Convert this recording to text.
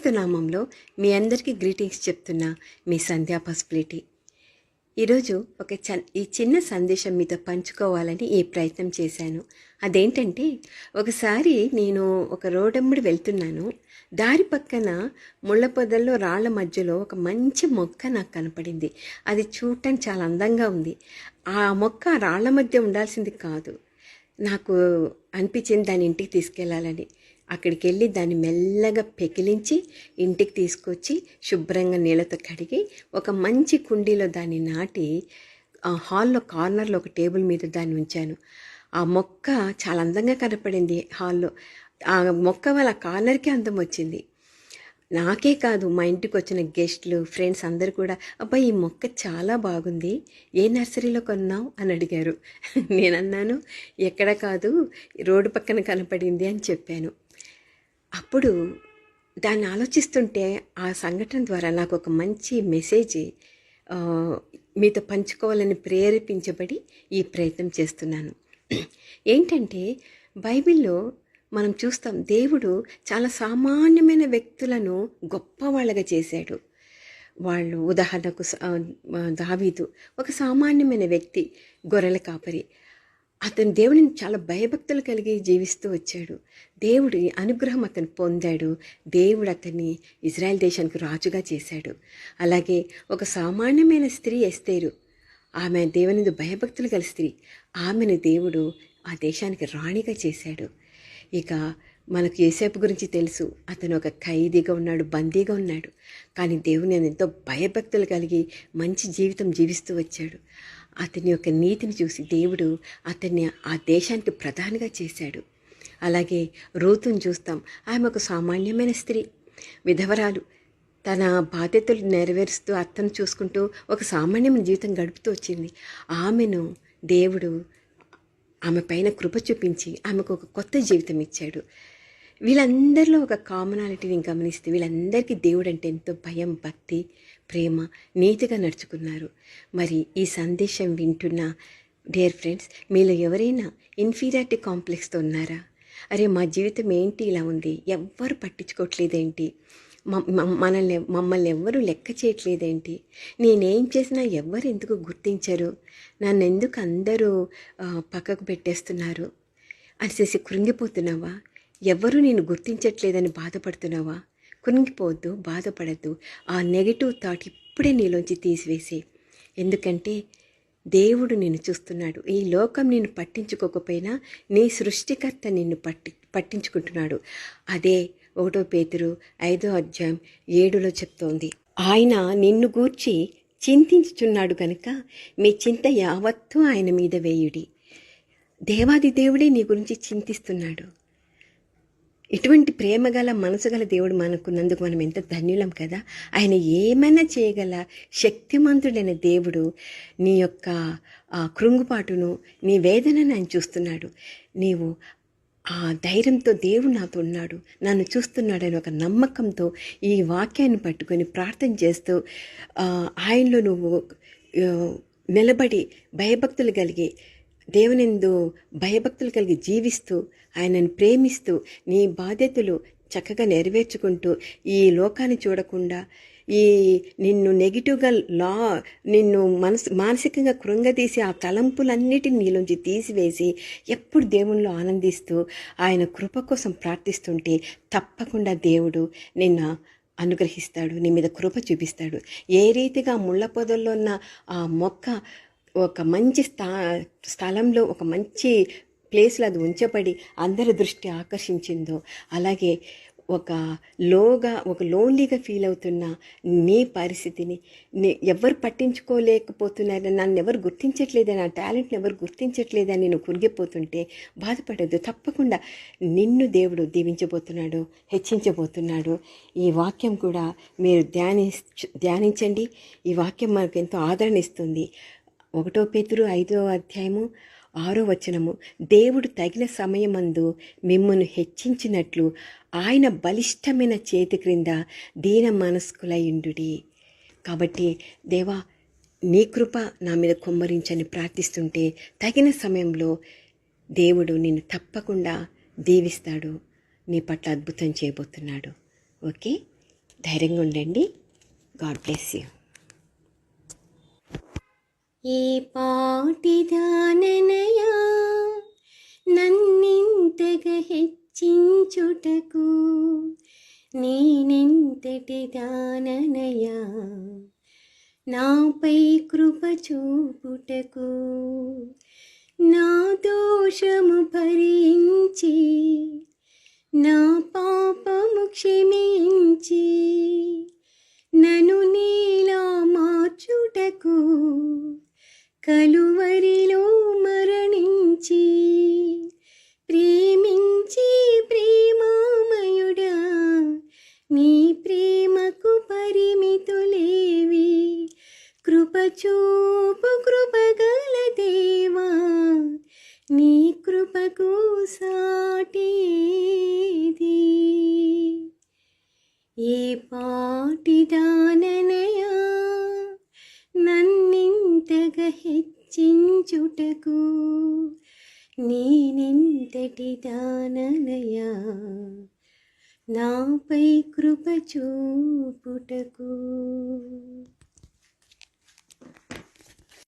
యేసుక్రీస్తు నామంలో మీ అందరికీ గ్రీటింగ్స్ చెప్తున్నా మీ సంధ్యా పసుపులేటి. ఈరోజు ఈ చిన్న సందేశం మీతో పంచుకోవాలని ఈ ప్రయత్నం చేశాను. అదేంటంటే, ఒకసారి నేను ఒక రోడ్డమ్మడి వెళ్తున్నాను. దారి పక్కన ముళ్ళ పొదల్లో రాళ్ల మధ్యలో ఒక మంచి మొక్క నాకు కనపడింది. అది చూడటానికి చాలా అందంగా ఉంది. ఆ మొక్క రాళ్ల మధ్య ఉండాల్సింది కాదు. నాకు అనిపించింది దాన్ని ఇంటికి తీసుకెళ్ళాలని. అక్కడికి వెళ్ళి దాన్ని మెల్లగా పెకిలించి ఇంటికి తీసుకొచ్చి శుభ్రంగా నీళ్ళతో కడిగి ఒక మంచి కుండీలో దాన్ని నాటి హాల్లో కార్నర్లో ఒక టేబుల్ మీద దాన్ని ఉంచాను. ఆ మొక్క చాలా అందంగా కనపడింది హాల్లో. ఆ మొక్క వల్ల కార్నర్కే అందం వచ్చింది. నాకే కాదు, మా ఇంటికి వచ్చిన గెస్ట్లు, ఫ్రెండ్స్ అందరు కూడా, అబ్బా ఈ మొక్క చాలా బాగుంది, ఏ నర్సరీలో కొన్నావు అని అడిగారు. నేనన్నాను, ఎక్కడ కాదు, రోడ్డు పక్కన కనపడింది అని చెప్పాను. అప్పుడు దాన్ని ఆలోచిస్తుంటే ఆ సంఘటన ద్వారా నాకు ఒక మంచి మెసేజ్ మీతో పంచుకోవాలని ప్రేరేపించబడి ఈ ప్రయత్నం చేస్తున్నాను. ఏంటంటే, బైబిల్లో మనం చూస్తాం, దేవుడు చాలా సామాన్యమైన వ్యక్తులను గొప్పవాళ్ళగా చేశాడు. వాళ్ళు ఉదాహరణకు దావీదు ఒక సామాన్యమైన వ్యక్తి, గొర్రెల కాపరి. అతను దేవుడిని చాలా భయభక్తులు కలిగి జీవిస్తూ వచ్చాడు. దేవుడి అనుగ్రహం అతను పొందాడు. దేవుడు అతన్ని ఇజ్రాయెల్ దేశానికి రాజుగా చేశాడు. అలాగే ఒక సామాన్యమైన స్త్రీ ఎస్తేరు, ఆమె దేవుని భయభక్తులు గల స్త్రీ. ఆమెను దేవుడు ఆ దేశానికి రాణిగా చేశాడు. ఇక మనకు యేసేపు గురించి తెలుసు. అతను ఒక ఖైదీగా ఉన్నాడు, బందీగా ఉన్నాడు. కానీ దేవుని ఎంతో భయభక్తులు కలిగి మంచి జీవితం జీవిస్తూ వచ్చాడు. అతని యొక్క నీతిని చూసి దేవుడు అతన్ని ఆ దేశానికి ప్రధానిగా చేశాడు. అలాగే రూతుని చూస్తాం. ఆమె ఒక సామాన్యమైన స్త్రీ, విధవరాలు. తన బాధ్యతలు నెరవేరుస్తూ అత్తను చూసుకుంటూ ఒక సామాన్యమైన జీవితం గడుపుతూ వచ్చింది. ఆమెను దేవుడు ఆమె పైన కృప చూపించి ఆమెకు ఒక కొత్త జీవితం ఇచ్చాడు. వీళ్ళందరిలో ఒక కామనాలిటీని గమనిస్తే వీళ్ళందరికీ దేవుడు అంటే ఎంతో భయం, భక్తి, ప్రేమ, నీతిగా నడుచుకున్నారు. మరి ఈ సందేశం వింటున్న డియర్ ఫ్రెండ్స్, మీలో ఎవరైనా ఇన్ఫీరియారిటీ కాంప్లెక్స్తో ఉన్నారా? అరే, మా జీవితం ఏంటి ఇలా ఉంది, ఎవ్వరు పట్టించుకోవట్లేదేంటి, మమ్మల్ని ఎవ్వరూ లెక్క చేయట్లేదేంటి, నేనేం చేసినా ఎవ్వరు ఎందుకు గుర్తించరు, నన్ను ఎందుకు అందరూ పక్కకు పెట్టేస్తున్నారు అనేసి కృంగిపోతున్నావా? ఎవరు నేను గుర్తించట్లేదని బాధపడుతున్నావా? కృంగిపోవద్దు, బాధపడద్దు. ఆ నెగిటివ్ థాట్ ఇప్పుడే నీలోంచి తీసివేసి. ఎందుకంటే దేవుడు నిన్ను చూస్తున్నాడు. ఈ లోకం నిన్ను పట్టించుకోకపోయినా నీ సృష్టికర్త నిన్ను పట్టించుకుంటున్నాడు. అదే 1 పేతురు 5:7 చెప్తోంది. ఆయన నిన్ను గూర్చి చింతించుచున్నాడు కనుక మీ చింత యావత్తూ ఆయన మీద వేయుడి. దేవాది దేవుడే నీ గురించి చింతిస్తున్నాడు. ఇటువంటి ప్రేమగల మనసుగల దేవుడు మనకున్నందుకు మనం ఎంత ధన్యులం కదా. ఆయన ఏమైనా చేయగల శక్తిమంతుడైన దేవుడు నీ యొక్క కృంగుపాటును, నీ వేదనను ఆయన చూస్తున్నాడు. నీవు ఆ ధైర్యంతో దేవుడు నాతో ఉన్నాడు, నన్ను చూస్తున్నాడని ఒక నమ్మకంతో ఈ వాక్యాన్ని పట్టుకొని ప్రార్థన చేస్తూ ఆయనలో నువ్వు నిలబడి భయభక్తులు కలిగి, దేవునిందు భయభక్తులు కలిగి జీవిస్తూ, ఆయనను ప్రేమిస్తూ, నీ బాధ్యతలు చక్కగా నెరవేర్చుకుంటూ, ఈ లోకాన్ని చూడకుండా, ఈ నిన్ను నెగిటివ్గా నిన్ను మానసికంగా కృంగదీసి ఆ తలంపులన్నిటిని నీలోంచి తీసివేసి ఎప్పుడు దేవునిలో ఆనందిస్తూ ఆయన కృప కోసం ప్రార్థిస్తుంటే తప్పకుండా దేవుడు నిన్ను అనుగ్రహిస్తాడు, నీ మీద కృప చూపిస్తాడు. ఏ రీతిగా ముళ్ళ పొదల్లో ఉన్న ఆ మొక్క ఒక మంచి స్థలంలో, ఒక మంచి ప్లేస్లో అది ఉంచబడి అందరి దృష్టి ఆకర్షించిందో, అలాగే ఒక లోన్లీగా ఫీల్ అవుతున్న నీ పరిస్థితిని ఎవరు పట్టించుకోలేకపోతున్నారని, నన్ను ఎవరు గుర్తించట్లేదని, నా టాలెంట్ని ఎవరు గుర్తించట్లేదని నేను కురిగిపోతుంటే బాధపడద్దు. తప్పకుండా నిన్ను దేవుడు దీవించబోతున్నాడు, హెచ్చించబోతున్నాడు. ఈ వాక్యం కూడా మీరు ధ్యానించండి. ఈ వాక్యం మనకు ఎంతో ఆదరణ ఇస్తుంది. 1 పేతురు 5:6 దేవుడు తగిన సమయమందు మిమ్మును హెచ్చించినట్లు ఆయన బలిష్టమైన చేతి క్రింద దీన మనస్కులయుండుడి. కాబట్టి దేవా, నీ కృప నా మీద కుమ్మరించని ప్రార్థిస్తుంటే తగిన సమయంలో దేవుడు నిన్ను తప్పకుండా దీవిస్తాడు, నీ పట్ల అద్భుతం చేయబోతున్నాడు. ఓకే. ధైర్యంగా ఉండండి. God bless you. ఏ పాటిదాననయా నన్నింతగా హెచ్చించుటకు, నేనెంతటి దాననయా నాపై కృప చూపుటకు, నా దోషము భరించి నా పాపము క్షమించి నన్ను నీలా మార్చుటకు కలువరిలో మరణించి ప్రేమించి ప్రేమామయుడా నీ ప్రేమకు పరిమితులేవి, కృపచూపు కృపగల దేవా నీ కృపకు సాటేది. ఏ పాటిదాననయా నన్నింతగా హెచ్చించుటకు, నేనెంతటి దాననయా నాపై కృప చూపుటకు.